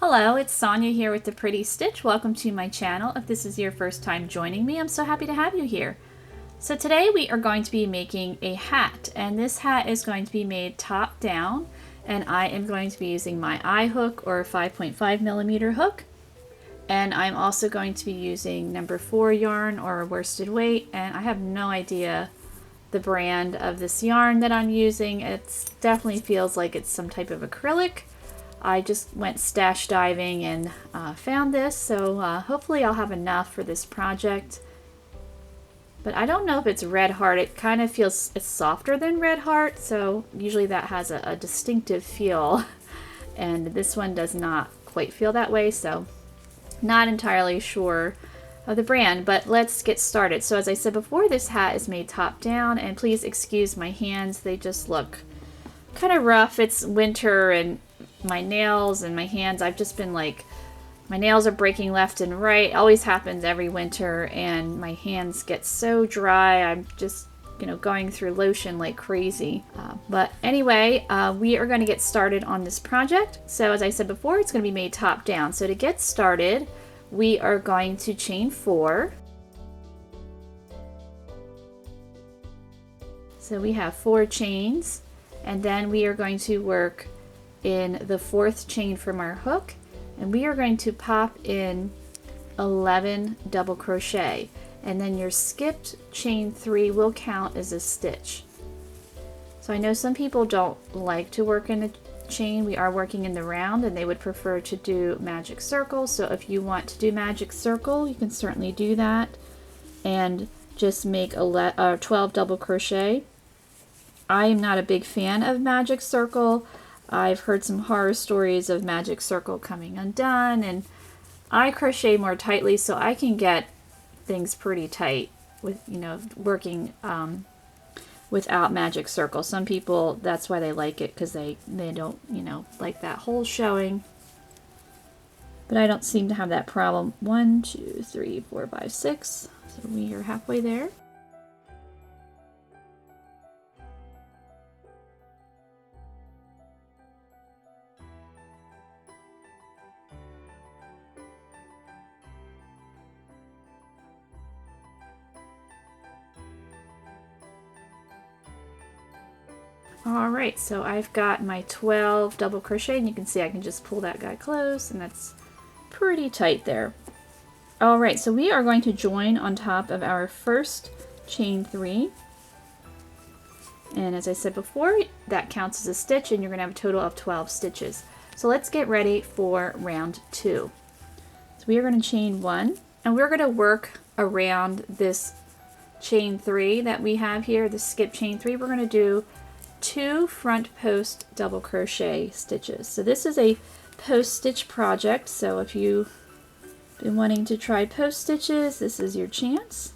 Hello, it's Sonia here with The Pretty Stitch. Welcome to my channel. If this is your first time joining me, I'm so happy to have you here. So today we are going to be making a hat, and this hat is going to be made top down, and I am going to be using my eye hook or 5.5mm hook, and I'm also going to be using number 4 yarn or worsted weight, and I have no idea the brand of this yarn that I'm using. It definitely feels like it's some type of acrylic. I just went stash diving and found this, so hopefully I'll have enough for this project. But I don't know if it's Red Heart. It kind of feels it's softer than Red Heart, so usually that has a distinctive feel. And this one does not quite feel that way, so not entirely sure of the brand, but let's get started. So as I said before, this hat is made top down, and please excuse my hands. They just look kind of rough. It's winter, and my nails and my hands, I've just been like, my nails are breaking left and right. It always happens every winter, and my hands get so dry. I'm just, going through lotion like crazy. But anyway, we are going to get started on this project. So as I said before, it's going to be made top down. So to get started, we are going to chain 4. So we have 4 chains, and then we are going to work in the 4th chain from our hook, and we are going to pop in 11 double crochet, and then your skipped chain 3 will count as a stitch. So I know some people don't like to work in a chain. We are working in the round, and they would prefer to do magic circle. So if you want to do magic circle, you can certainly do that and just make 12 double crochet. I am not a big fan of magic circle. I've heard some horror stories of magic circle coming undone, and I crochet more tightly, so I can get things pretty tight with, working without magic circle. Some people, that's why they like it, because they don't, like that hole showing. But I don't seem to have that problem. 1, 2, 3, 4, 5, 6. So we are halfway there. Alright, so I've got my 12 double crochet, and you can see I can just pull that guy close, and that's pretty tight there. Alright, so we are going to join on top of our first chain 3. And as I said before, that counts as a stitch, and you're going to have a total of 12 stitches. So let's get ready for round 2. So we are going to chain 1, and we're going to work around this chain 3 that we have here, the skip chain 3. We're going to do 2 front post double crochet stitches. So this is a post stitch project, so if you've been wanting to try post stitches, this is your chance.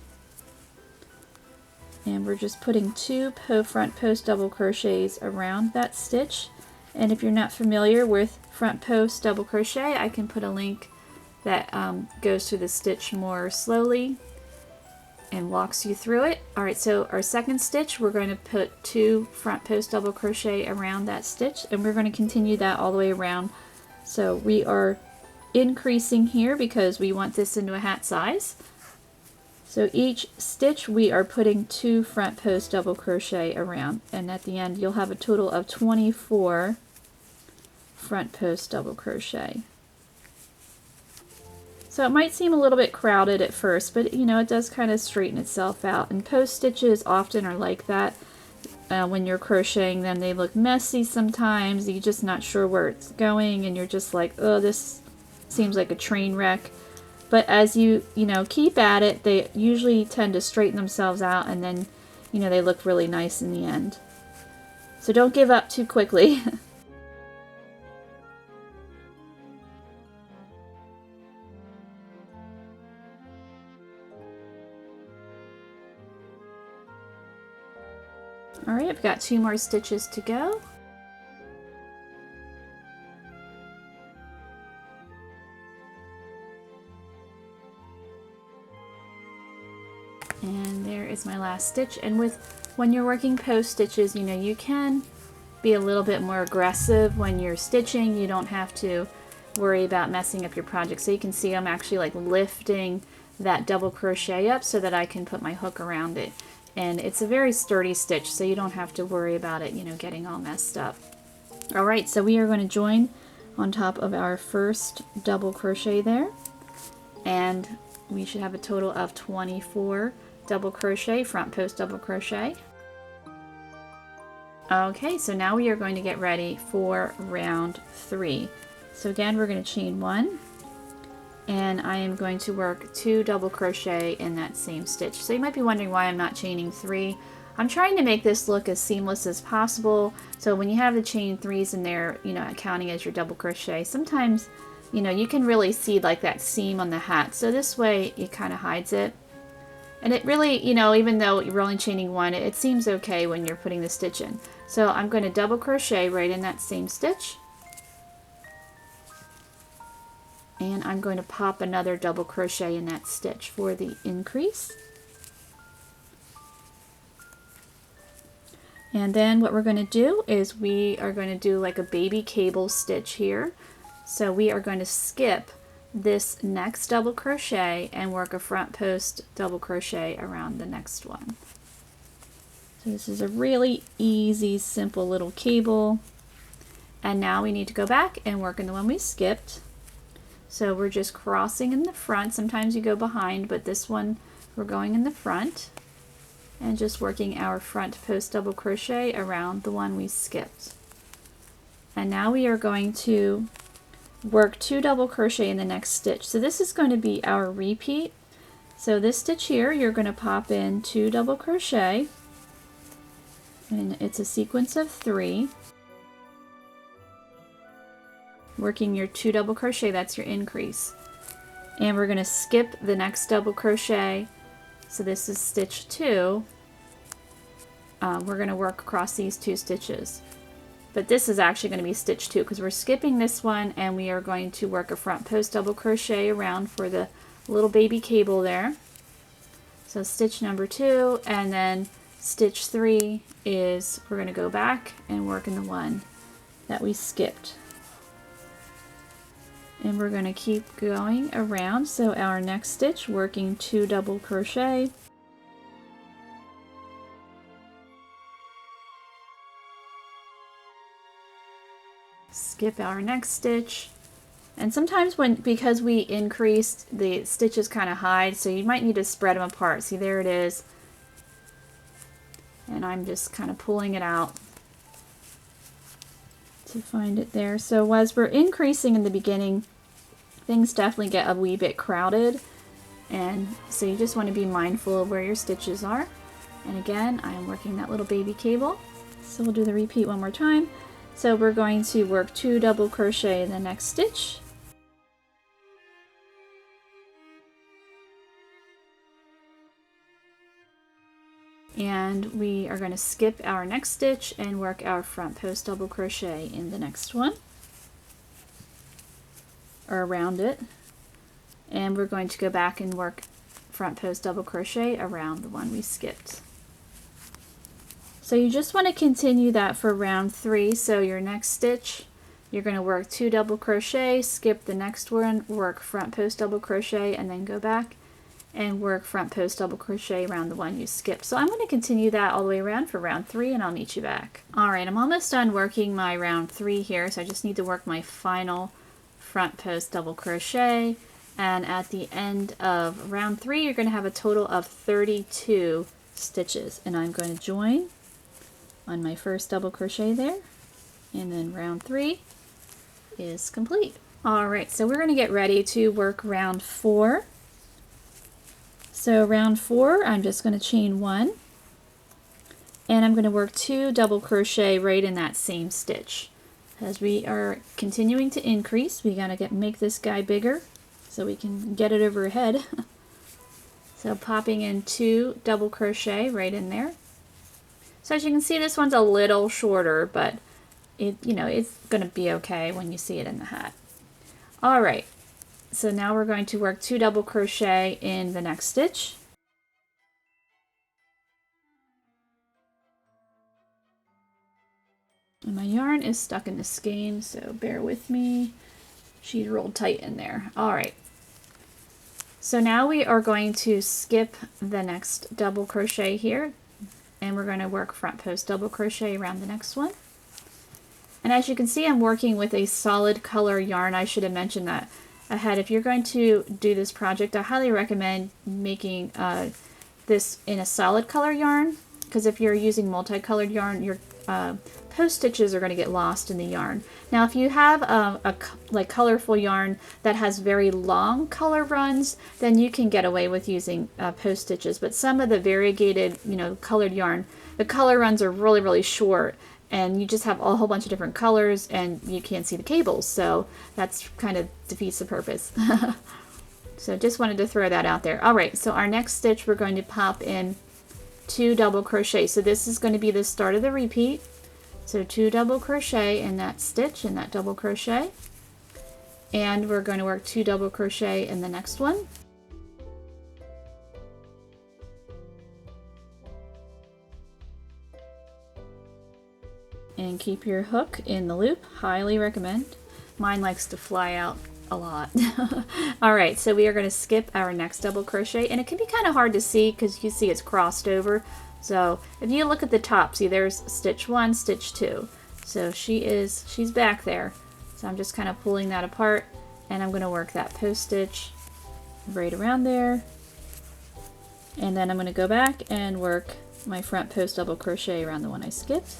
And we're just putting 2 front post double crochets around that stitch. And if you're not familiar with front post double crochet, I can put a link that goes through the stitch more slowly and walks you through it. Alright, so our second stitch, we're going to put 2 front post double crochet around that stitch, and we're going to continue that all the way around. So we are increasing here because we want this into a hat size. So each stitch we are putting 2 front post double crochet around, and at the end you'll have a total of 24 front post double crochet. So it might seem a little bit crowded at first, but it does kind of straighten itself out. And post stitches often are like that. When you're crocheting them, they look messy sometimes. You're just not sure where it's going, and you're just like, oh, this seems like a train wreck. But as you keep at it, they usually tend to straighten themselves out, and then they look really nice in the end. So don't give up too quickly. Alright, I've got 2 more stitches to go. And there is my last stitch. And when you're working post stitches, you can be a little bit more aggressive when you're stitching. You don't have to worry about messing up your project. So you can see I'm actually like lifting that double crochet up so that I can put my hook around it. And it's a very sturdy stitch, so you don't have to worry about it, you know, getting all messed up. All right, so we are going to join on top of our first double crochet there, and we should have a total of 24 double crochet, front post double crochet. Okay, so now we are going to get ready for round 3. So again, we're going to chain 1, and I am going to work 2 double crochet in that same stitch. So you might be wondering why I'm not chaining 3. I'm trying to make this look as seamless as possible. So when you have the chain 3s in there, you know, counting as your double crochet, sometimes, you know, you can really see like that seam on the hat. So this way it kind of hides it. And it really, you know, even though you're only chaining 1, it seems okay when you're putting the stitch in. So I'm going to double crochet right in that same stitch. And I'm going to pop another double crochet in that stitch for the increase. And then what we're going to do is we are going to do like a baby cable stitch here. So we are going to skip this next double crochet and work a front post double crochet around the next one. So this is a really easy, simple little cable. And now we need to go back and work in the one we skipped. So we're just crossing in the front. Sometimes you go behind, but this one we're going in the front and just working our front post double crochet around the one we skipped. And now we are going to work 2 double crochet in the next stitch. So this is going to be our repeat. So this stitch here, you're going to pop in 2 double crochet, and it's a sequence of 3. Working your 2 double crochet, that's your increase. And we're going to skip the next double crochet. So this is stitch 2. We're going to work across these 2 stitches. But this is actually going to be stitch 2 because we're skipping this one, and we are going to work a front post double crochet around for the little baby cable there. So stitch number 2, and then stitch 3 is we're going to go back and work in the one that we skipped. And we're going to keep going around. So our next stitch, working 2 double crochet. Skip our next stitch. And sometimes because we increased, the stitches kind of hide, so you might need to spread them apart. See, there it is. And I'm just kind of pulling it out to find it there. So as we're increasing in the beginning, things definitely get a wee bit crowded, and so you just want to be mindful of where your stitches are. And again, I'm working that little baby cable. So we'll do the repeat one more time. So we're going to work 2 double crochet in the next stitch. And we are going to skip our next stitch and work our front post double crochet in the next one, or around it. And we're going to go back and work front post double crochet around the one we skipped. So you just want to continue that for round 3. So your next stitch, you're going to work 2 double crochet, skip the next one, work front post double crochet, and then go back and work front post double crochet around the one you skipped. So I'm going to continue that all the way around for round 3, and I'll meet you back. Alright, I'm almost done working my round 3 here, so I just need to work my final front post double crochet, and at the end of round 3 you're going to have a total of 32 stitches, and I'm going to join on my first double crochet there, and then round 3 is complete. Alright, so we're going to get ready to work round 4. So round 4, I'm just going to chain 1, and I'm going to work 2 double crochet right in that same stitch. As we are continuing to increase, we got to make this guy bigger so we can get it over head. So popping in 2 double crochet right in there. So as you can see, this one's a little shorter, but it's going to be okay when you see it in the hat. All right. So now we're going to work 2 double crochet in the next stitch. And my yarn is stuck in the skein, so bear with me. She's rolled tight in there. All right. So now we are going to skip the next double crochet here, and we're going to work front post double crochet around the next one. And as you can see, I'm working with a solid color yarn. I should have mentioned that ahead. If you're going to do this project, I highly recommend making this in a solid color yarn, because if you're using multicolored yarn, your post stitches are going to get lost in the yarn. Now if you have like colorful yarn that has very long color runs, then you can get away with using post stitches. But some of the variegated, colored yarn, the color runs are really short, and you just have a whole bunch of different colors and you can't see the cables, so that's kind of defeats the purpose. So just wanted to throw that out there. All right, so our next stitch, we're going to pop in 2 double crochet. So this is going to be the start of the repeat. So 2 double crochet in that stitch, in that double crochet, and we're going to work 2 double crochet in the next one. And keep your hook in the loop. Highly recommend. Mine likes to fly out a lot. All right, so we are going to skip our next double crochet, and it can be kind of hard to see because you see it's crossed over. So if you look at the top, see there's stitch 1, stitch 2. So she's back there. So I'm just kind of pulling that apart, and I'm going to work that post stitch right around there. And then I'm going to go back and work my front post double crochet around the one I skipped.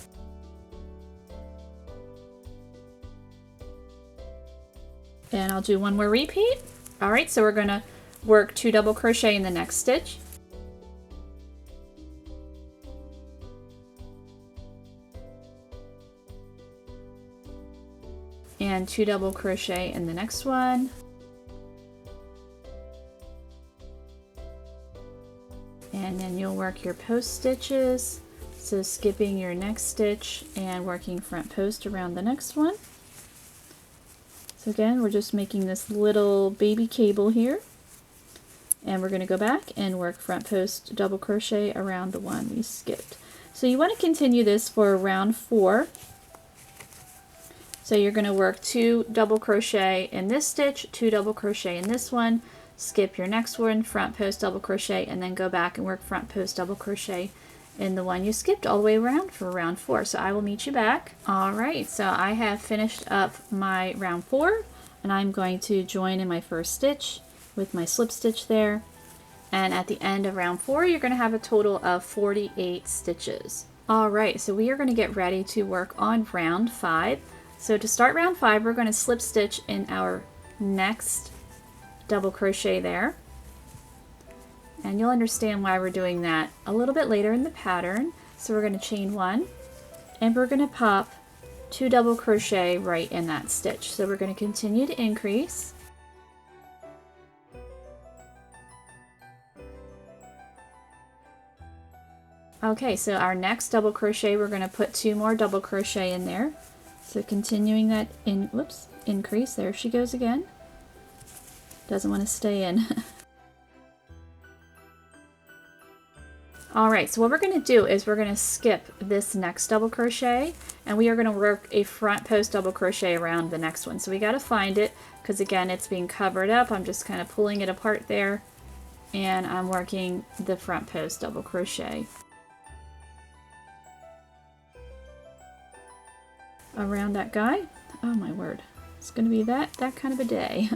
And I'll do one more repeat. All right, so we're going to work 2 double crochet in the next stitch. And 2 double crochet in the next one. And then you'll work your post stitches. So skipping your next stitch and working front post around the next one. So again, we're just making this little baby cable here, and we're going to go back and work front post double crochet around the one we skipped. So you want to continue this for round 4. So you're going to work 2 double crochet in this stitch, 2 double crochet in this one, skip your next one, front post double crochet, and then go back and work front post double crochet in the one you skipped all the way around for round 4. So I will meet you back. All right, so I have finished up my round 4, and I'm going to join in my first stitch with my slip stitch there. And at the end of round 4, you're going to have a total of 48 stitches. All right, so we are going to get ready to work on round 5. So to start round 5, we're going to slip stitch in our next double crochet there. And you'll understand why we're doing that a little bit later in the pattern. So we're going to chain 1, and we're going to pop 2 double crochet right in that stitch. So we're going to continue to increase. Okay, so our next double crochet, we're going to put 2 more double crochet in there. So continuing that increase. There she goes again. Doesn't want to stay in. Alright, so what we're going to do is we're going to skip this next double crochet, and we are going to work a front post double crochet around the next one. So we got to find it, because again it's being covered up. I'm just kind of pulling it apart there, and I'm working the front post double crochet around that guy. Oh my word, it's going to be that kind of a day.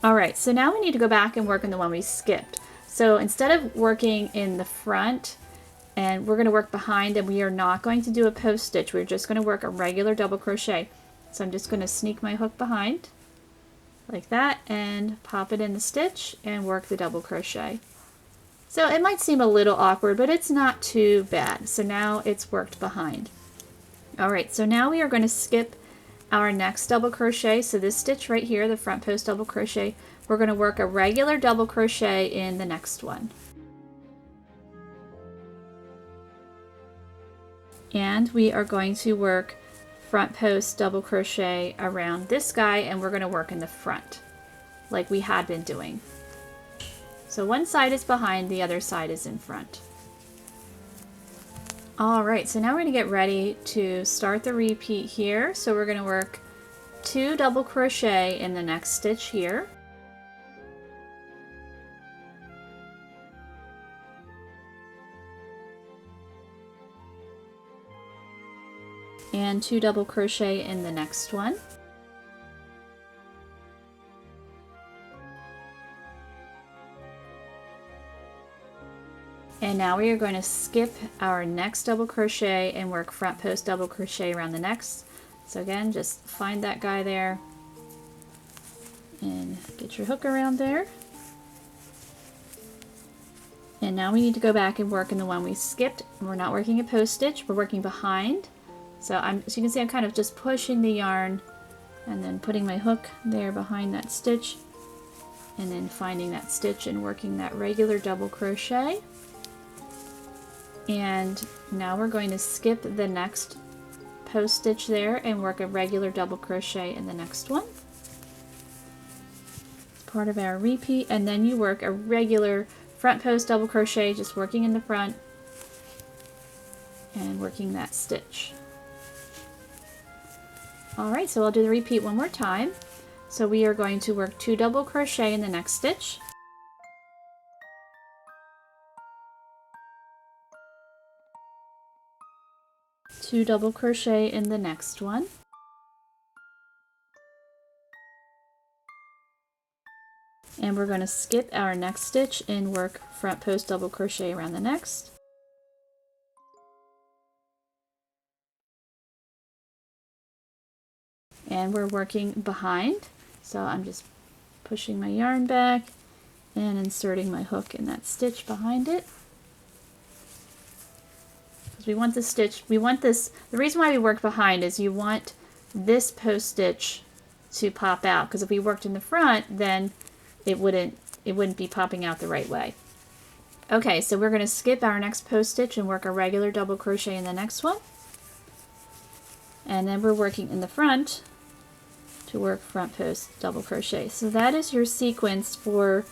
Alright, so now we need to go back and work on the one we skipped. So instead of working in the front, and we're going to work behind, and we are not going to do a post stitch, we're just going to work a regular double crochet. So I'm just going to sneak my hook behind like that and pop it in the stitch and work the double crochet. So it might seem a little awkward, but it's not too bad. So now it's worked behind. Alright, so now we are going to skip our next double crochet. So this stitch right here, the front post double crochet, we're going to work a regular double crochet in the next one. And we are going to work front post double crochet around this guy, and we're going to work in the front like we had been doing. So one side is behind, the other side is in front. Alright, so now we're going to get ready to start the repeat here. So we're going to work 2 double crochet in the next stitch here. And 2 double crochet in the next one. And now we are going to skip our next double crochet and work front post double crochet around the next. So again, just find that guy there and get your hook around there. And now we need to go back and work in the one we skipped. We're not working a post stitch, we're working behind. So as you can see, I'm kind of just pushing the yarn and then putting my hook there behind that stitch, and then finding that stitch and working that regular double crochet. And now we're going to skip the next post stitch there and work a regular double crochet in the next one. It's part of our repeat, and then you work a regular front post double crochet, just working in the front and working that stitch. Alright, so I'll do the repeat one more time. So we are going to work 2 double crochet in the next stitch. Two double crochet in the next one. And we're going to skip our next stitch and work front post double crochet around the next. And we're working behind, so I'm just pushing my yarn back and inserting my hook in that stitch behind it. Because we want this stitch, the reason why we work behind is you want this post stitch to pop out, because if we worked in the front, then it wouldn't be popping out the right way. Okay, so we're going to skip our next post stitch and work a regular double crochet in the next one. And then we're working in the front to work front post double crochet. So that is your sequence for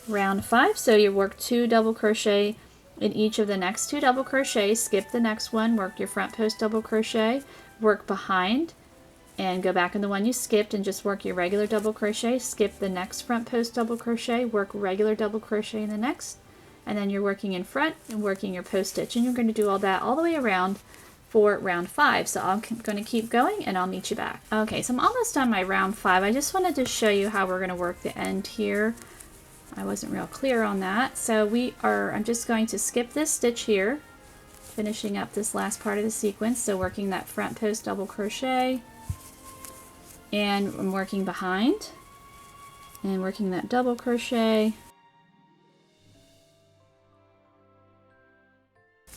round 5. So you work 2 double crochet in each of the next 2 double crochets, skip the next one, work your front post double crochet, work behind, and go back in the one you skipped and just work your regular double crochet, skip the next front post double crochet, work regular double crochet in the next, and then you're working in front and working your post stitch, and you're going to do all that all the way around for round 5. So I'm going to keep going and I'll meet you back. Okay, so I'm almost done my round 5. I just wanted to show you how we're going to work the end here. I wasn't real clear on that. So I'm just going to skip this stitch here, finishing up this last part of the sequence. So working that front post double crochet, and I'm working behind and working that double crochet.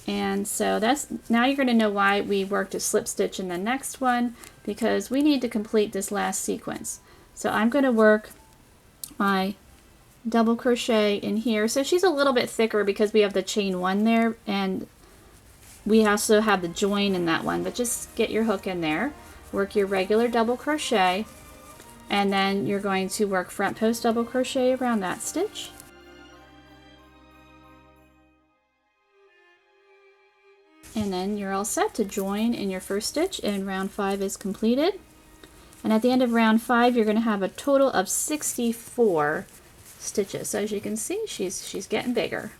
And so now you're going to know why we worked a slip stitch in the next one, because we need to complete this last sequence. So I'm going to work my double crochet in here. So she's a little bit thicker because we have the chain 1 there, and we also have the join in that one, but just get your hook in there, work your regular double crochet, and then you're going to work front post double crochet around that stitch. And then you're all set to join in your first stitch, and round 5 is completed. And at the end of round 5, you're going to have a total of 64 stitches. So as you can see, she's getting bigger.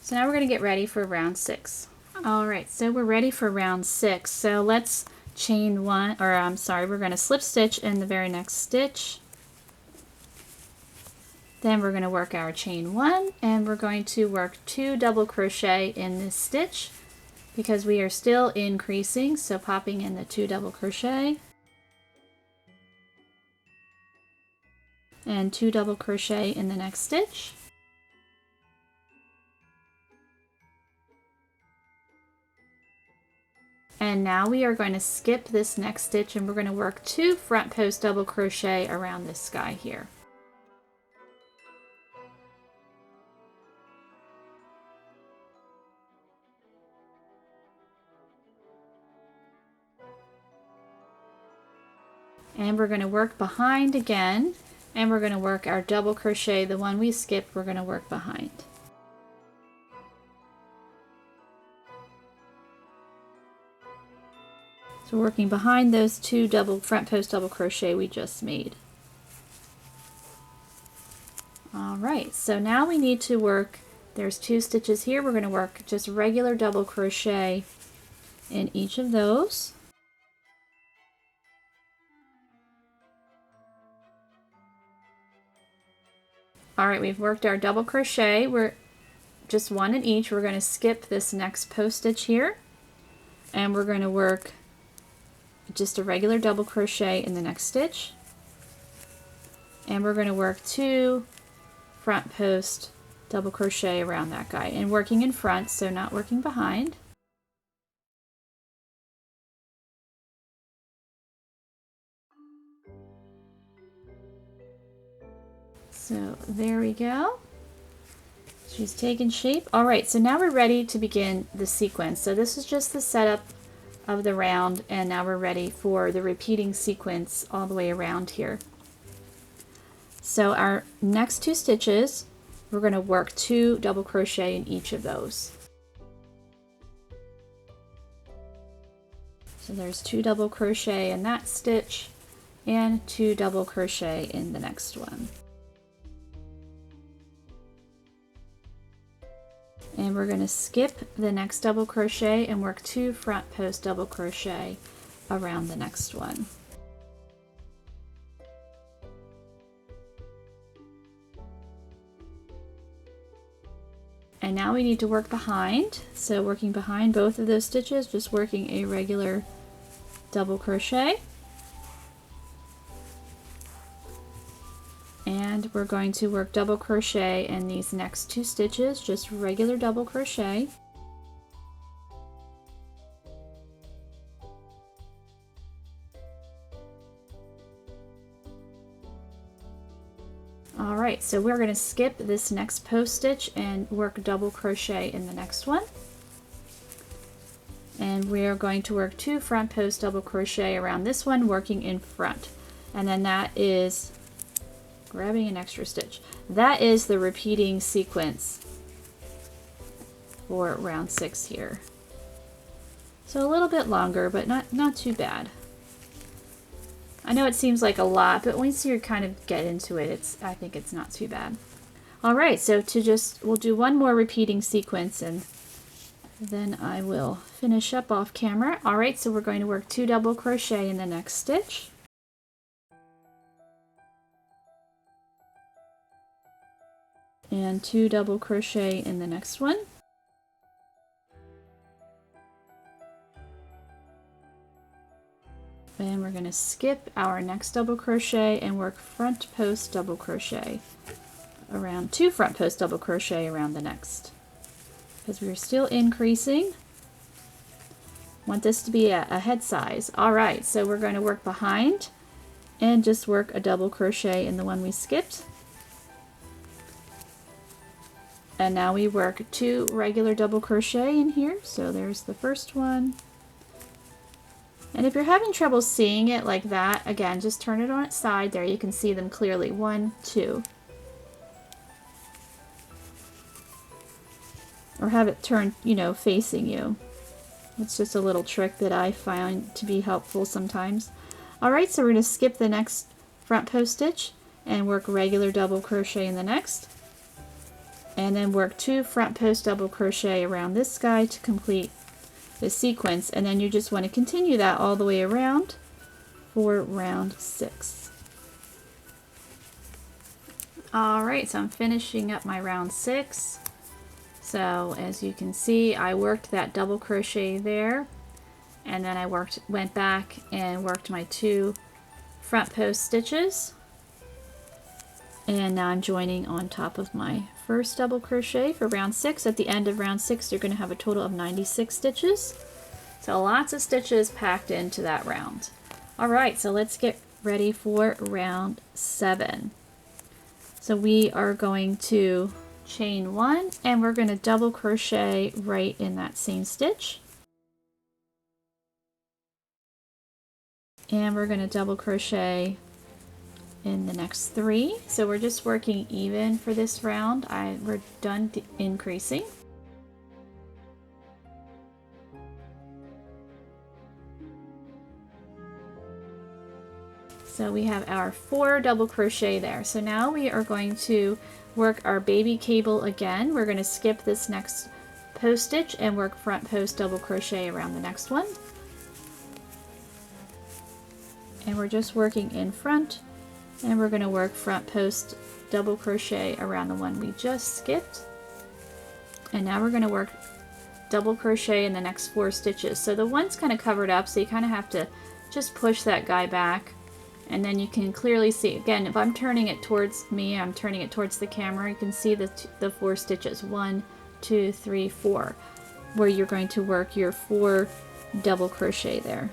So now we're going to get ready for round 6. Alright, so we're ready for round 6. So let's chain 1, or I'm sorry, we're going to slip stitch in the very next stitch. Then we're going to work our chain 1, and we're going to work 2 double crochet in this stitch, because we are still increasing, so popping in the 2 double crochet and 2 double crochet in the next stitch. And now we are going to skip this next stitch, and we're going to work 2 front post double crochet around this guy here. And we're going to work behind again, and we're going to work our double crochet, the one we skipped, we're going to work behind. So working behind those two front post double crochet we just made. Alright, so now we need to work, there's 2 stitches here, we're going to work just regular double crochet in each of those. Alright, we've worked our double crochet, we're just 1 in each. We're going to skip this next post stitch here, and we're going to work just a regular double crochet in the next stitch, and we're going to work 2 front post double crochet around that guy, and working in front, so not working behind. So there we go. She's taken shape. Alright, so now we're ready to begin the sequence. So this is just the setup of the round, and now we're ready for the repeating sequence all the way around here. So our next 2 stitches, we're going to work 2 double crochet in each of those. So there's 2 double crochet in that stitch and 2 double crochet in the next one. And we're going to skip the next double crochet and work 2 front post double crochet around the next one. And now we need to work behind. So working behind both of those stitches, just working a regular double crochet. And we're going to work double crochet in these next 2 stitches, just regular double crochet. Alright, so we're going to skip this next post stitch and work double crochet in the next one. And we're going to work 2 front post double crochet around this one, working in front. And then that is grabbing an extra stitch. That is the repeating sequence for round 6 here. So a little bit longer, but not too bad. I know it seems like a lot, but once you kind of get into it, I think it's not too bad. Alright, so we'll do one more repeating sequence and then I will finish up off camera. Alright, so we're going to work 2 double crochet in the next stitch. And 2 double crochet in the next one. And we're going to skip our next double crochet and work front post double crochet around 2 front post double crochet around the next, because we're still increasing. Want this to be a head size. Alright, so we're going to work behind and just work a double crochet in the one we skipped. And now we work 2 regular double crochet in here. So there's the first one. And if you're having trouble seeing it like that, again, just turn it on its side. There you can see them clearly. 1, 2. Or have it turned, facing you. It's just a little trick that I find to be helpful sometimes. Alright, so we're going to skip the next front post stitch and work regular double crochet in the next. And then work 2 front post double crochet around this guy to complete the sequence, and then you just want to continue that all the way around for round 6. Alright, so I'm finishing up my round 6. So as you can see, I worked that double crochet there, and then I went back and worked my 2 front post stitches, and now I'm joining on top of my first double crochet for round 6. At the end of round 6 you're going to have a total of 96 stitches. So lots of stitches packed into that round. Alright, so let's get ready for round 7. So we are going to chain 1 and we're going to double crochet right in that same stitch. And we're going to double crochet in the next 3. So we're just working even for this round. We're done increasing. So we have our 4 double crochet there. So now we are going to work our baby cable again. We're going to skip this next post stitch and work front post double crochet around the next one. And we're just working in front, and we're going to work front post double crochet around the one we just skipped. And now we're going to work double crochet in the next 4 stitches. So the one's kind of covered up, so you kind of have to just push that guy back, and then you can clearly see, again, if I'm turning it towards me, I'm turning it towards the camera, you can see the 4 stitches, 1, 2, 3, 4, where you're going to work your 4 double crochet there.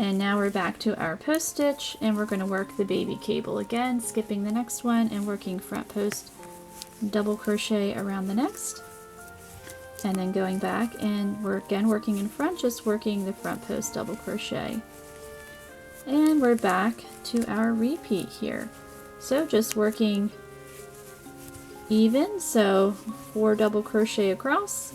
And now we're back to our post stitch, and we're going to work the baby cable again, skipping the next one and working front post double crochet around the next, and then going back and we're again working in front, just working the front post double crochet. And we're back to our repeat here. So just working even, so 4 double crochet across.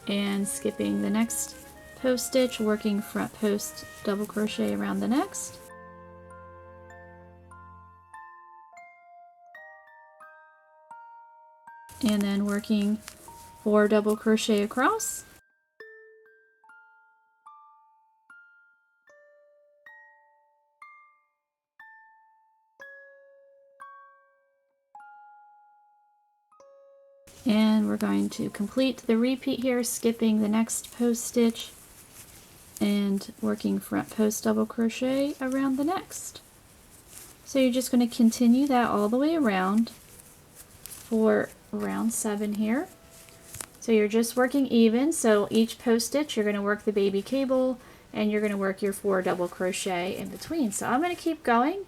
And skipping the next post stitch, working front post double crochet around the next. And then working 4 double crochet across. And we're going to complete the repeat here, skipping the next post stitch and working front post double crochet around the next. So you're just going to continue that all the way around for round 7 here. So you're just working even, so each post stitch you're going to work the baby cable and you're going to work your 4 double crochet in between. So I'm going to keep going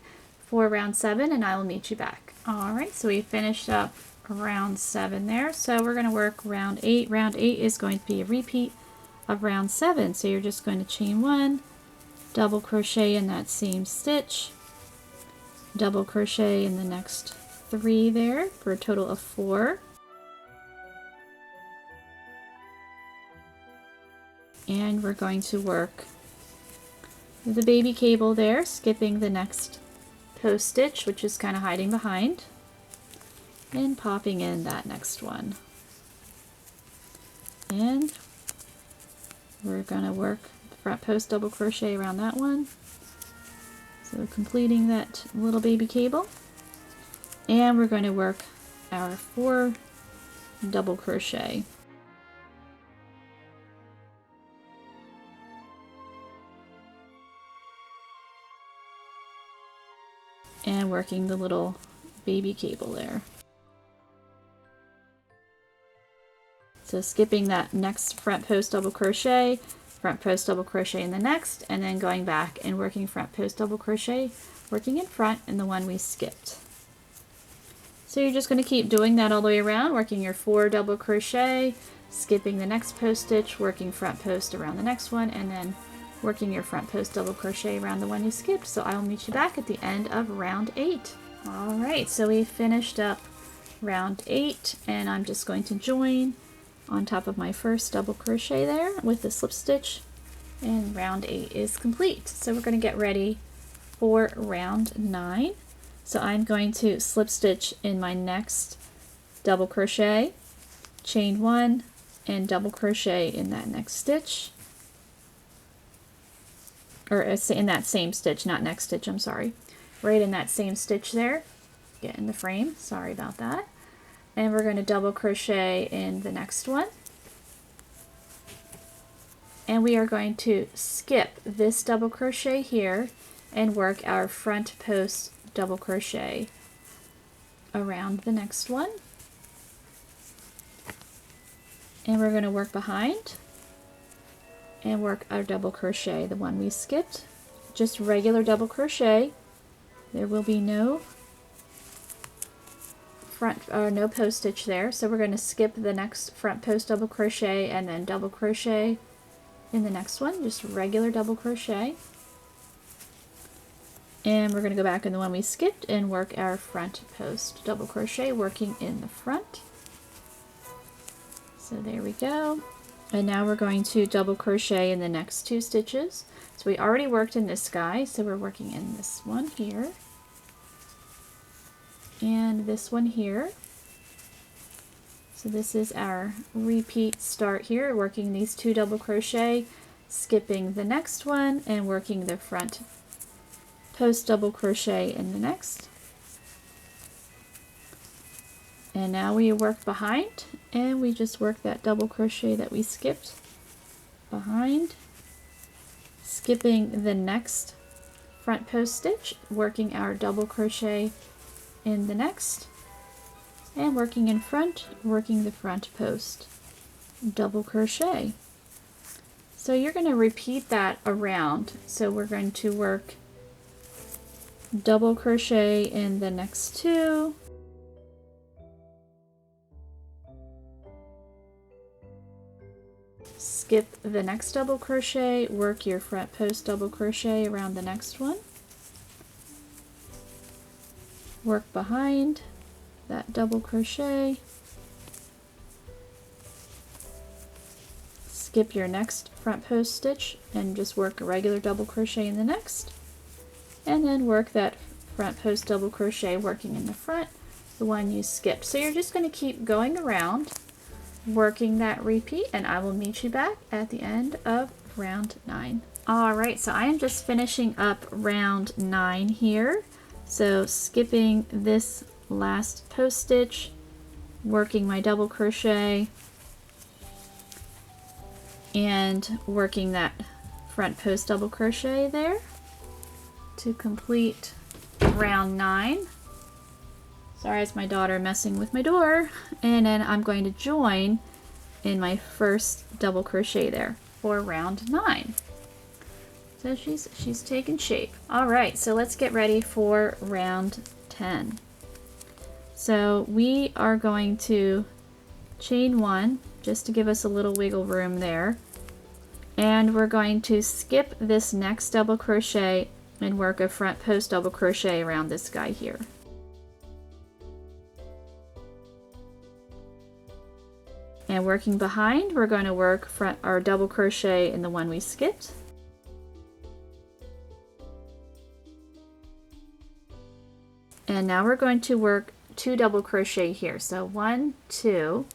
for round 7 and I will meet you back. Alright, so we finished up round 7 there, so we're going to work round 8. Round 8 is going to be a repeat of round 7, so you're just going to chain 1, double crochet in that same stitch, double crochet in the next 3 there for a total of 4, and we're going to work the baby cable there, skipping the next post stitch, which is kind of hiding behind, and popping in that next one. And we're going to work front post double crochet around that one. So completing that little baby cable. And we're going to work our 4 double crochet. And working the little baby cable there. So skipping that next front post double crochet, front post double crochet in the next, and then going back and working front post double crochet, working in front in the one we skipped. So you're just going to keep doing that all the way around, working your 4 double crochet, skipping the next post stitch, working front post around the next one, and then working your front post double crochet around the one you skipped. So I will meet you back at the end of round 8. Alright, so we finished up round 8, and I'm just going to join on top of my first double crochet there with the slip stitch, and round 8 is complete. So we're going to get ready for round 9. So I'm going to slip stitch in my next double crochet, chain 1, and double crochet in that next stitch, or in that same stitch, not next stitch, I'm sorry, right in that same stitch there, get in the frame, sorry about that. And we're going to double crochet in the next one, and we are going to skip this double crochet here and work our front post double crochet around the next one, and we're going to work behind and work our double crochet, the one we skipped, just regular double crochet. There will be no no post stitch there, so we're going to skip the next front post double crochet and then double crochet in the next one, just regular double crochet. And we're going to go back in the one we skipped and work our front post double crochet, working in the front. So there we go. And now we're going to double crochet in the next 2 stitches. So we already worked in this guy, so we're working in this one here and this one here. So this is our repeat start here, working these 2 double crochet, skipping the next one and working the front post double crochet in the next. And now we work behind and we just work that double crochet that we skipped behind, skipping the next front post stitch, working our double crochet in the next, and working in front, working the front post double crochet. So you're going to repeat that around. So we're going to work double crochet in the next 2, skip the next double crochet, work your front post double crochet around the next one, work behind that double crochet, skip your next front post stitch and just work a regular double crochet in the next, and then work that front post double crochet working in the front, the one you skipped. So you're just going to keep going around working that repeat, and I will meet you back at the end of round 9. Alright, so I am just finishing up round 9 here. So skipping this last post stitch, working my double crochet and working that front post double crochet there to complete round 9. Sorry, it's my daughter messing with my door. And then I'm going to join in my first double crochet there for round 9. So she's taking shape. All right, so let's get ready for round 10. So we are going to chain 1 just to give us a little wiggle room there. And we're going to skip this next double crochet and work a front post double crochet around this guy here. And working behind, we're going to work front or double crochet in the one we skipped. And now we're going to work 2 double crochet here. So 1, 2.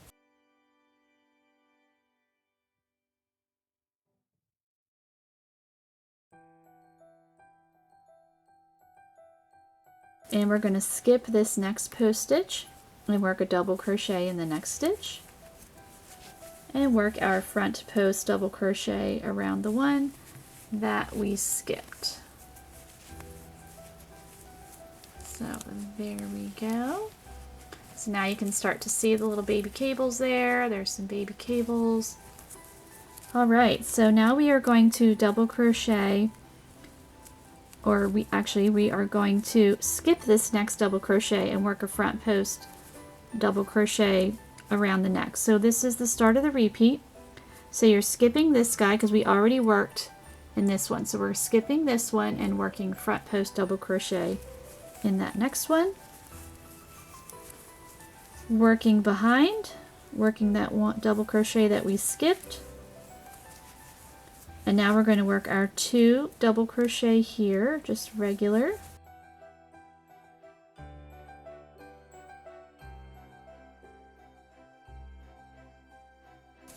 And we're going to skip this next post stitch and work a double crochet in the next stitch. And work our front post double crochet around the one that we skipped. So there we go. So now you can start to see the little baby cables there. There's some baby cables. All right, so now we are going to double crochet, or we are going to skip this next double crochet and work a front post double crochet around the neck. So this is the start of the repeat. So you're skipping this guy because we already worked in this one. So we're skipping this one and working front post double crochet in that next one. Working behind, working that one double crochet that we skipped. And now we're going to work our 2 double crochet here, just regular.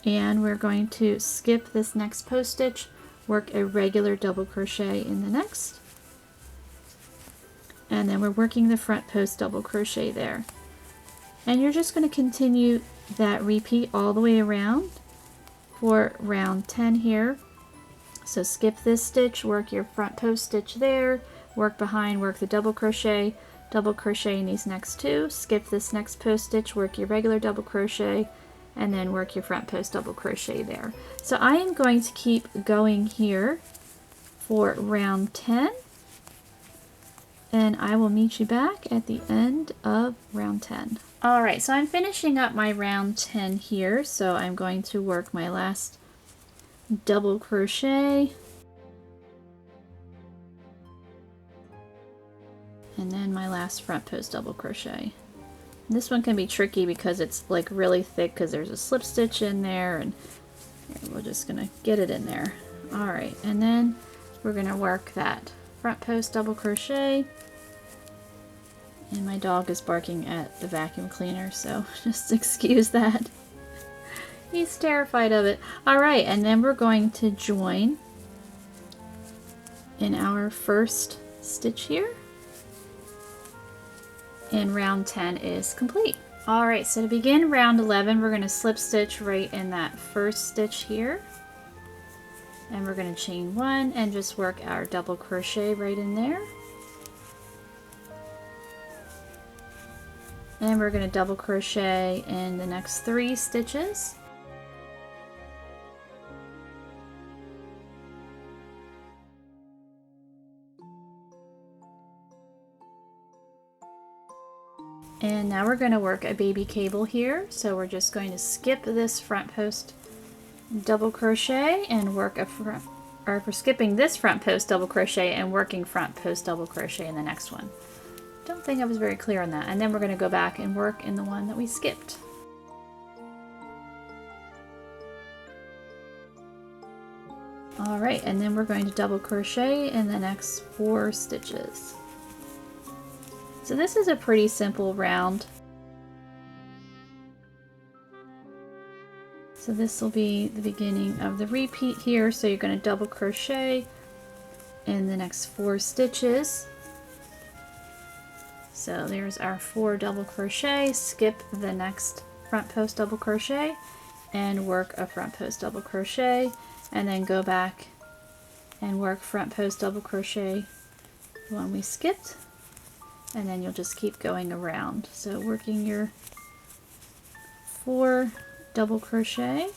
And we're going to skip this next post stitch, work a regular double crochet in the next. And then we're working the front post double crochet there. And you're just going to continue that repeat all the way around for round 10 here. So skip this stitch, work your front post stitch there, work behind, work the double crochet in these next 2, skip this next post stitch, work your regular double crochet, and then work your front post double crochet there. So I am going to keep going here for round 10. and I will meet you back at the end of round 10. Alright, so I'm finishing up my round 10 here, so I'm going to work my last double crochet and then my last front post double crochet. This one can be tricky because it's like really thick because there's a slip stitch in there, and we're just gonna get it in there. Alright, and then we're gonna work that front post double crochet, and my dog is barking at the vacuum cleaner, so just excuse that. He's terrified of it. Alright, and then we're going to join in our first stitch here, and round 10 is complete. Alright, so to begin round 11, we're going to slip stitch right in that first stitch here, and we're going to chain 1 and just work our double crochet right in there, and we're going to double crochet in the next 3 stitches. And now we're going to work a baby cable here, so we're just going to skip this front post double crochet and work a front, or if we're skipping this front post double crochet and working front post double crochet in the next one. Don't think I was very clear on that. And then we're going to go back and work in the one that we skipped. Alright, and then we're going to double crochet in the next 4 stitches. So this is a pretty simple round. So this will be the beginning of the repeat here. So you're going to double crochet in the next 4 stitches. So there's our 4 double crochet, skip the next front post double crochet and work a front post double crochet, and then go back and work front post double crochet the one we skipped. And then you'll just keep going around. So working your 4 double crochet,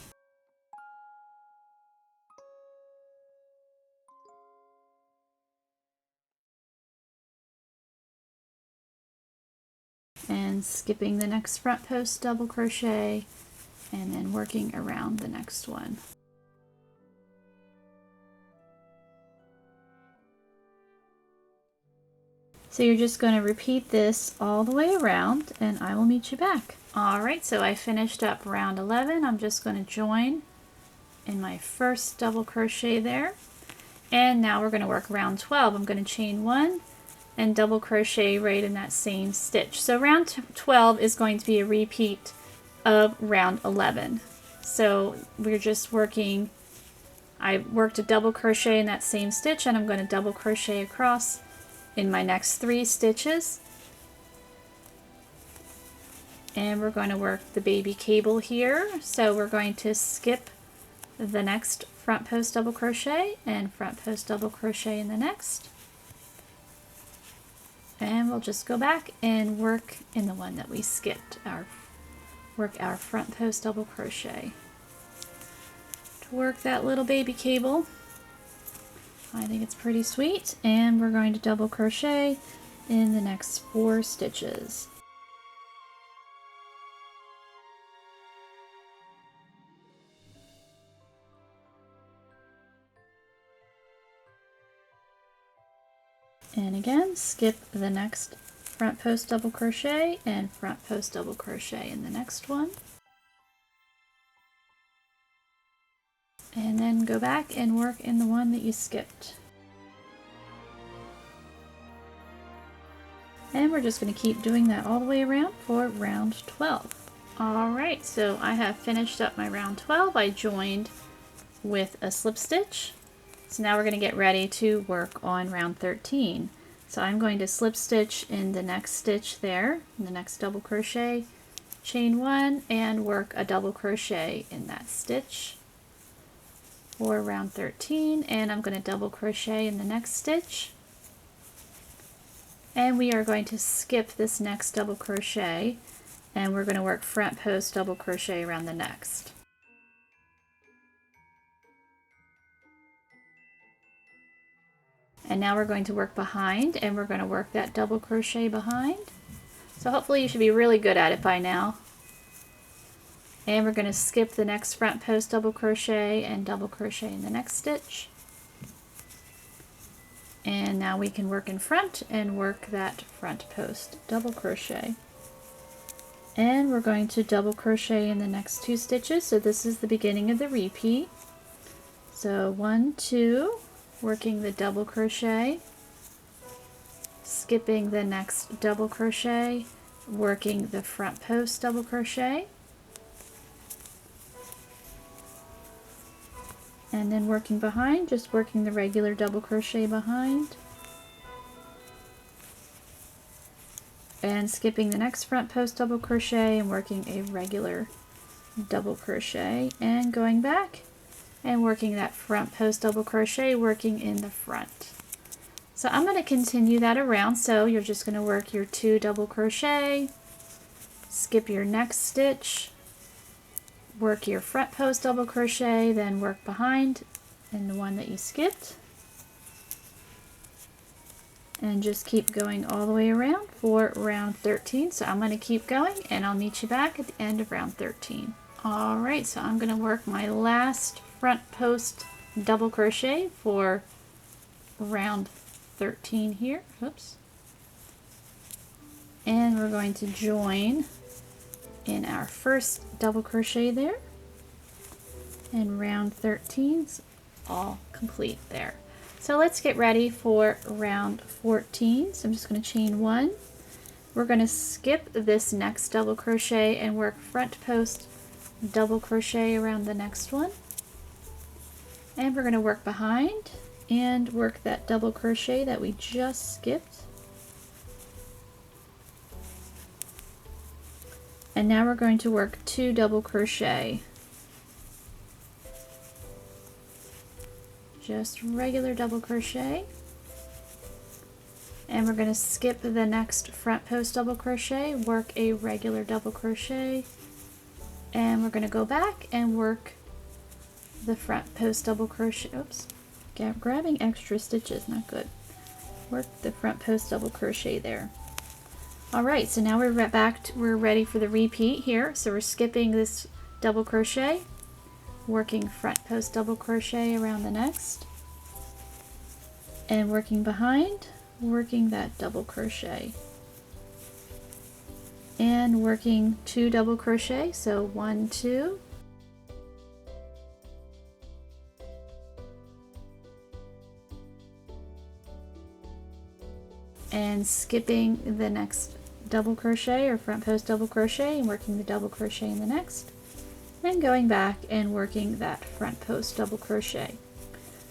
and skipping the next front post double crochet, and then working around the next one. So you're just going to repeat this all the way around, and I will meet you back. Alright, so I finished up round 11. I'm just going to join in my first double crochet there. And now we're going to work round 12. I'm going to chain 1 and double crochet right in that same stitch. So round 12 is going to be a repeat of round 11. So we're just working, I worked a double crochet in that same stitch, and I'm going to double crochet across in my next 3 stitches, and we're going to work the baby cable here. So we're going to skip the next front post double crochet and front post double crochet in the next, and we'll just go back and work in the one that we skipped, work our front post double crochet to work that little baby cable. I think it's pretty sweet, and we're going to double crochet in the next 4 stitches. And again, skip the next front post double crochet and front post double crochet in the next one. And then go back and work in the one that you skipped. And we're just going to keep doing that all the way around for round 12. Alright, so I have finished up my round 12. I joined with a slip stitch. So now we're going to get ready to work on round 13. So I'm going to slip stitch in the next stitch there, in the next double crochet, chain 1, and work a double crochet in that stitch for round 13, and I'm going to double crochet in the next stitch, and we are going to skip this next double crochet, and we're going to work front post double crochet around the next. And now we're going to work behind, and we're going to work that double crochet behind. So hopefully you should be really good at it by now. And we're going to skip the next front post double crochet and double crochet in the next stitch. And now we can work in front and work that front post double crochet. And we're going to double crochet in the next 2 stitches. So this is the beginning of the repeat. So 1, 2, working the double crochet, skipping the next double crochet, working the front post double crochet, and then working behind, just working the regular double crochet behind, and skipping the next front post double crochet and working a regular double crochet, and going back and working that front post double crochet, working in the front. So I'm going to continue that around. So you're just going to work your 2 double crochet, skip your next stitch, work your front post double crochet, then work behind in the one that you skipped, and just keep going all the way around for round 13. So I'm going to keep going, and I'll meet you back at the end of round 13. Alright, so I'm going to work my last front post double crochet for round 13 here. Oops. And we're going to join in our first double crochet there, and round 13's all complete there. So let's get ready for round 14. So I'm just going to chain 1. We're going to skip this next double crochet and work front post double crochet around the next one, and we're going to work behind and work that double crochet that we just skipped. And now we're going to work 2 double crochet, just regular double crochet, and we're going to skip the next front post double crochet, work a regular double crochet, and we're going to go back and work the front post double crochet. Oops, grabbing extra stitches, not good. Work the front post double crochet there. Alright, so now we're we're ready for the repeat here. So we're skipping this double crochet, working front post double crochet around the next, and working behind, working that double crochet, and working 2 double crochet. So 1, 2, and skipping the next double crochet or front post double crochet and working the double crochet in the next, and going back and working that front post double crochet.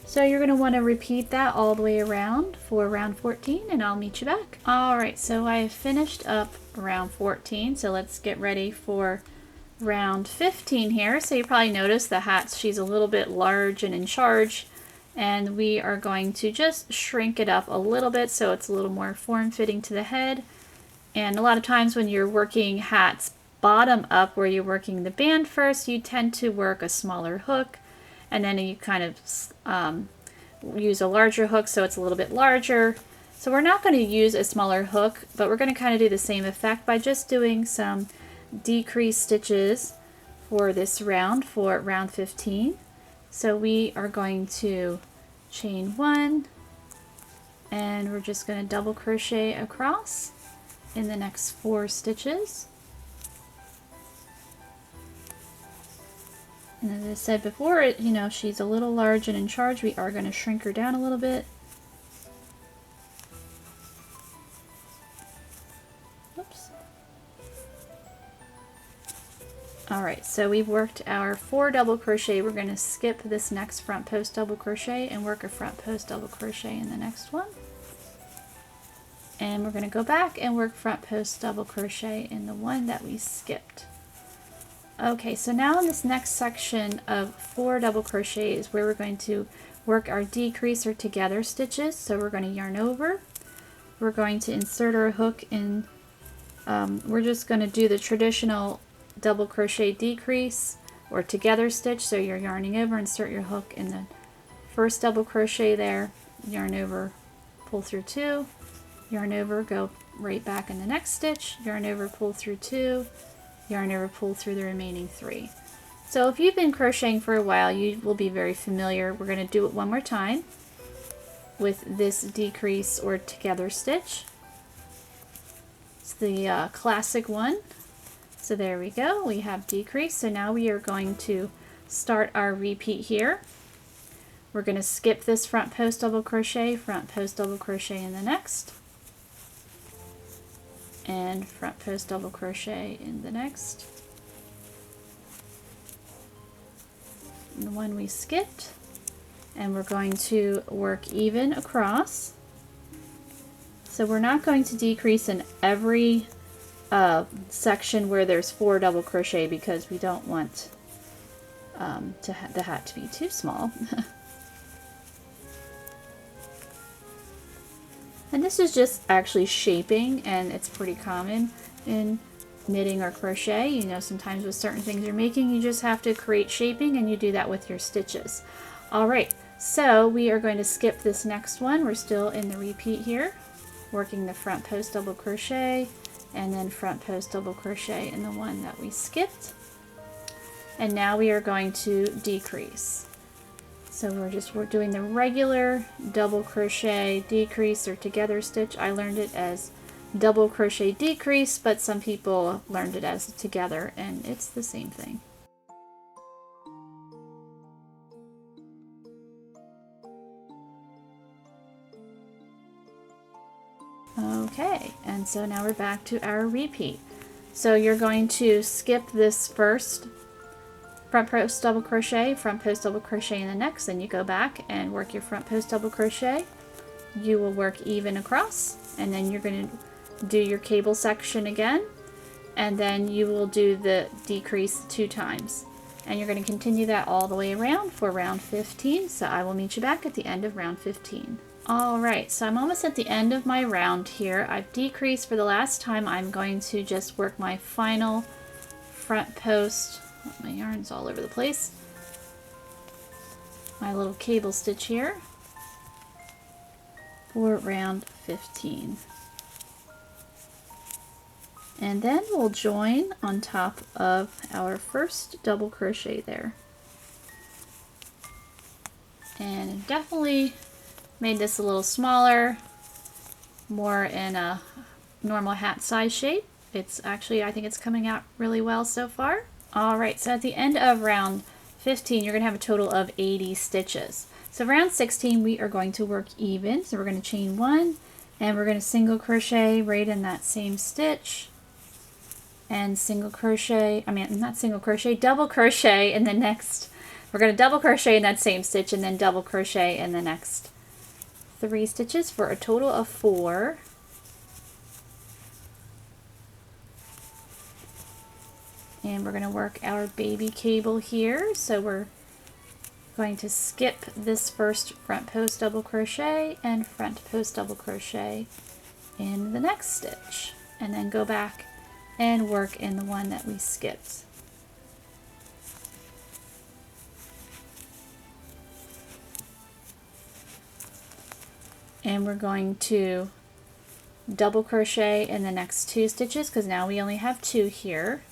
So you're going to want to repeat that all the way around for round 14, and I'll meet you back. Alright, so I finished up round 14, so let's get ready for round 15 here. So you probably noticed the hat, she's a little bit large and in charge, and we are going to just shrink it up a little bit so it's a little more form-fitting to the head. And a lot of times when you're working hats bottom up, where you're working the band first, you tend to work a smaller hook, and then you kind of use a larger hook so it's a little bit larger. So we're not going to use a smaller hook, but we're going to kind of do the same effect by just doing some decreased stitches for this round, for round 15. So we are going to chain 1, and we're just going to double crochet across in the next 4 stitches. And as I said before, you know, she's a little large and in charge. We are going to shrink her down a little bit. Oops. Alright, so we've worked our 4 double crochet. We're going to skip this next front post double crochet and work a front post double crochet in the next one. And we're going to go back and work front post double crochet in the one that we skipped. Okay, so now in this next section of 4 double crochet is where we're going to work our decrease or together stitches. So we're going to yarn over, we're going to insert our hook in, we're just going to do the traditional double crochet decrease or together stitch. So you're yarning over, insert your hook in the first double crochet there, yarn over, pull through 2, yarn over, go right back in the next stitch, yarn over, pull through 2, yarn over, pull through the remaining 3. So if you've been crocheting for a while, you will be very familiar. We're going to do it one more time with this decrease or together stitch. It's the classic one. So there we go, we have decrease. So now we are going to start our repeat here. We're going to skip this front post double crochet, front post double crochet in the next, and front post double crochet in the next. And the one we skipped, and we're going to work even across. So we're not going to decrease in every section where there's 4 double crochet because we don't want the hat to be too small. And this is just actually shaping, and it's pretty common in knitting or crochet. You know, sometimes with certain things you're making, you just have to create shaping, and you do that with your stitches. All right, so we are going to skip this next one. We're still in the repeat here, working the front post double crochet, and then front post double crochet in the one that we skipped. And now we are going to decrease. So we're doing the regular double crochet decrease or together stitch. I learned it as double crochet decrease, but some people learned it as together, and it's the same thing. Okay, and so now we're back to our repeat. So you're going to skip this first front post double crochet, front post double crochet in the next, then you go back and work your front post double crochet. You will work even across, and then you're going to do your cable section again, and then you will do the decrease 2 times. And you're going to continue that all the way around for round 15, so I will meet you back at the end of round 15. Alright, so I'm almost at the end of my round here. I've decreased for the last time. I'm going to just work my final front post. Oh, my yarn's all over the place. My little cable stitch here for round 15. And then we'll join on top of our first double crochet there. And definitely made this a little smaller, more in a normal hat size shape. It's actually, I think it's coming out really well so far. Alright, so at the end of round 15, you're going to have a total of 80 stitches. So round 16, we are going to work even. So we're going to chain 1, and we're going to single crochet right in that same stitch, and single crochet, double crochet in the next. We're going to double crochet in that same stitch, and then double crochet in the next 3 stitches for a total of 4. And we're going to work our baby cable here. So we're going to skip this first front post double crochet and front post double crochet in the next stitch, and then go back and work in the one that we skipped. And we're going to double crochet in the next 2 stitches because now we only have 2 here.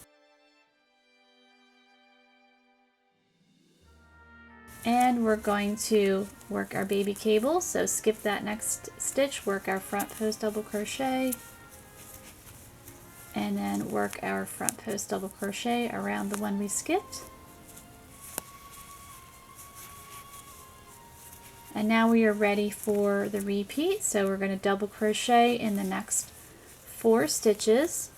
And we're going to work our baby cable, so skip that next stitch, work our front post double crochet, and then work our front post double crochet around the one we skipped. And now we are ready for the repeat, so we're going to double crochet in the next 4 stitches.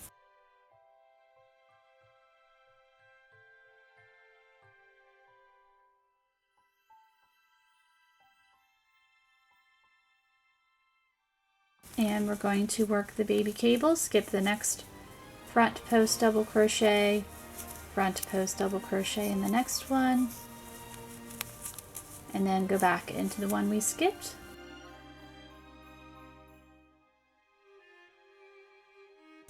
And we're going to work the baby cable, skip the next front post double crochet, front post double crochet in the next one, and then go back into the one we skipped.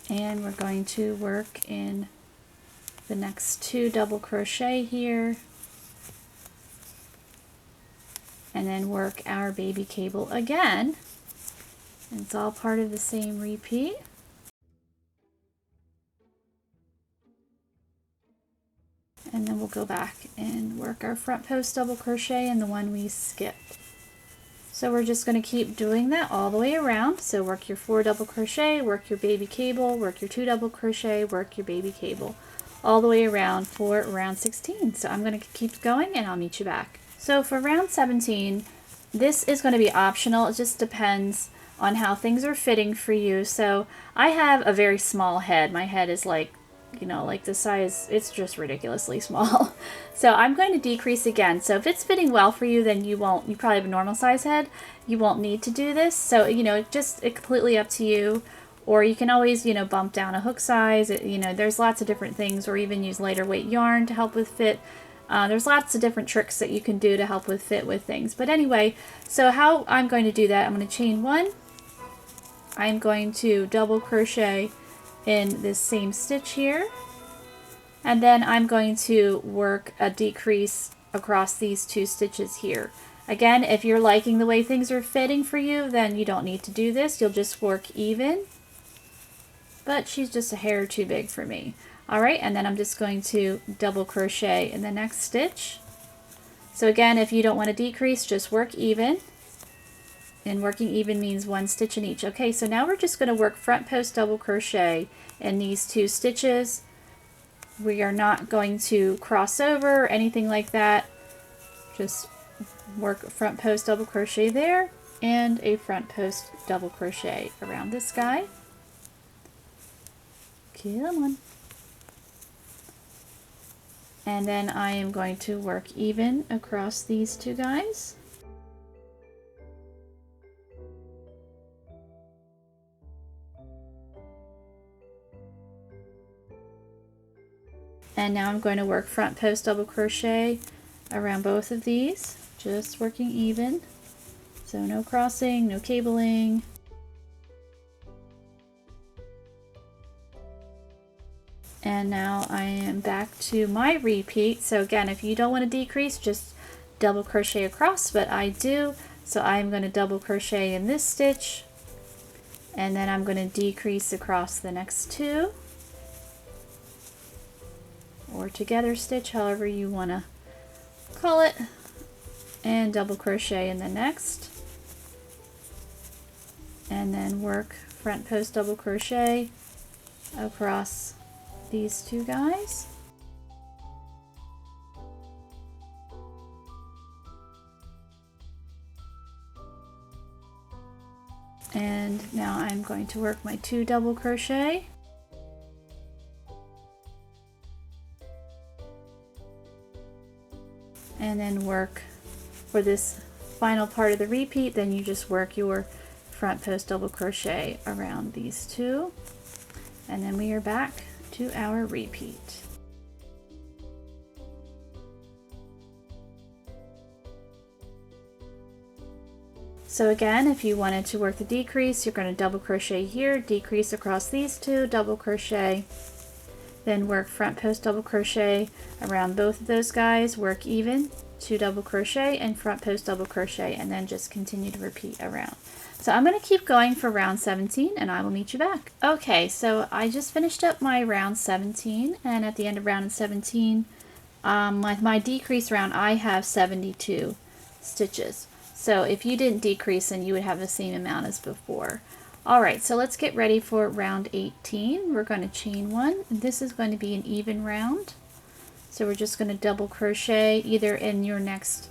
And we're going to work in the next 2 double crochet here, and then work our baby cable again And it's all part of the same repeat. And then we'll go back and work our front post double crochet in the one we skipped. So we're just going to keep doing that all the way around. So work your 4 double crochet, work your baby cable, work your 2 double crochet, work your baby cable, all the way around for round 16. So I'm going to keep going and I'll meet you back. So for round 17, this is going to be optional. It just depends on how things are fitting for you. So I have a very small head. My head is like, you know, like the size, it's just ridiculously small. So I'm going to decrease again. So if it's fitting well for you, then you probably have a normal size head. You won't need to do this. So, you know, it's completely up to you. Or you can always, you know, bump down a hook size. You know, there's lots of different things, or even use lighter weight yarn to help with fit. There's lots of different tricks that you can do to help with fit with things. But anyway, so how I'm going to do that, I'm going to chain 1. I'm going to double crochet in this same stitch here, and then I'm going to work a decrease across these 2 stitches here. Again, if you're liking the way things are fitting for you, then you don't need to do this. You'll just work even, but she's just a hair too big for me. Alright, and then I'm just going to double crochet in the next stitch. So again, if you don't want to decrease, just work even. And working even means 1 stitch in each. Okay, so now we're just going to work front post double crochet in these 2 stitches. We are not going to cross over or anything like that. Just work front post double crochet there and a front post double crochet around this guy. Come on. And then I am going to work even across these 2 guys. And now I'm going to work front post double crochet around both of these, just working even. So no crossing, no cabling. And now I am back to my repeat. So again, if you don't want to decrease, just double crochet across, but I do. So I'm going to double crochet in this stitch, and then I'm going to decrease across the next 2. Or together stitch, however you want to call it, and double crochet in the next, and then work front post double crochet across these 2 guys. And now I'm going to work my 2 double crochet. And then work for this final part of the repeat, then you just work your front post double crochet around these 2, and then we are back to our repeat. So again, if you wanted to work the decrease, you're going to double crochet here, decrease across these 2, double crochet, then work front post double crochet around both of those guys, work even, 2 double crochet and front post double crochet, and then just continue to repeat around. So I'm going to keep going for round 17 and I will meet you back. Okay, so I just finished up my round 17, and at the end of round 17, my decrease round, I have 72 stitches. So if you didn't decrease, then you would have the same amount as before. Alright, so let's get ready for round 18. We're going to chain 1. This is going to be an even round. So we're just going to double crochet either in your next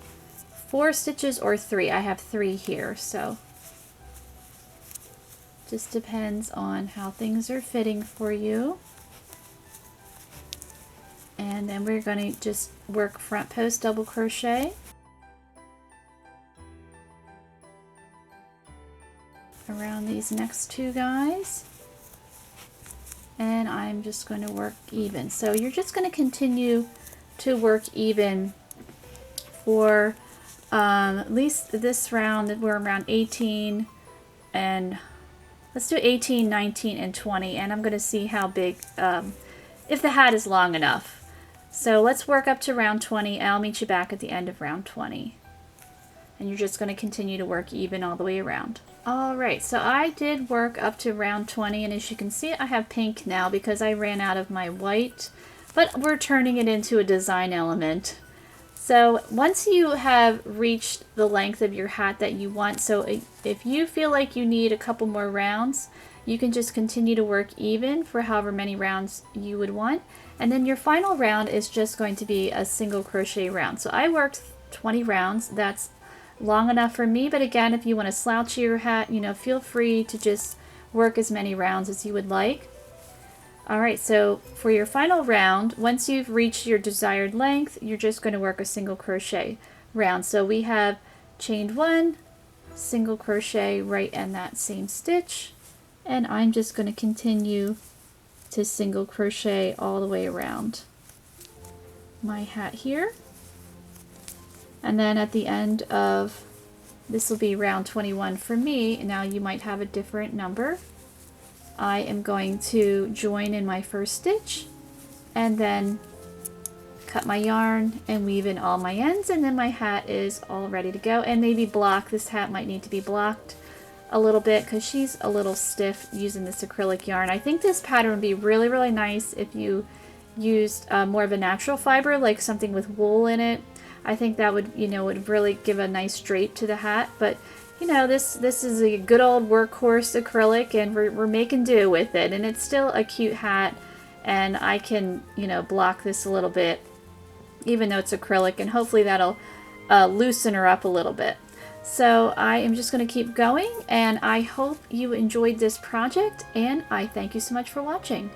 4 stitches or 3. I have 3 here, so just depends on how things are fitting for you. And then we're going to just work front post double crochet around these next 2 guys, and I'm just going to work even. So you're just going to continue to work even for at least this round. We're around 18, and let's do 18, 19, and 20, and I'm going to see how big, if the hat is long enough. So let's work up to round 20, and I'll meet you back at the end of round 20. And you're just going to continue to work even all the way around. Alright, so I did work up to round 20, and as you can see I have pink now because I ran out of my white, but we're turning it into a design element. So once you have reached the length of your hat that you want, so if you feel like you need a couple more rounds, you can just continue to work even for however many rounds you would want. And then your final round is just going to be a single crochet round. So I worked 20 rounds. That's long enough for me, but again, if you want to slouch your hat, you know, feel free to just work as many rounds as you would like. Alright, so for your final round, once you've reached your desired length, you're just going to work a single crochet round. So we have chained 1, single crochet right in that same stitch, and I'm just going to continue to single crochet all the way around my hat here. And then at the end of, this will be round 21 for me, now you might have a different number. I am going to join in my first stitch and then cut my yarn and weave in all my ends, and then my hat is all ready to go. And maybe block, this hat might need to be blocked a little bit because she's a little stiff using this acrylic yarn. I think this pattern would be really, really nice if you used more of a natural fiber, like something with wool in it. I think that would, you know, would really give a nice drape to the hat. But you know, this is a good old workhorse acrylic, and we're making do with it, and it's still a cute hat. And I can, you know, block this a little bit even though it's acrylic, and hopefully that'll loosen her up a little bit. So I am just going to keep going, and I hope you enjoyed this project, and I thank you so much for watching.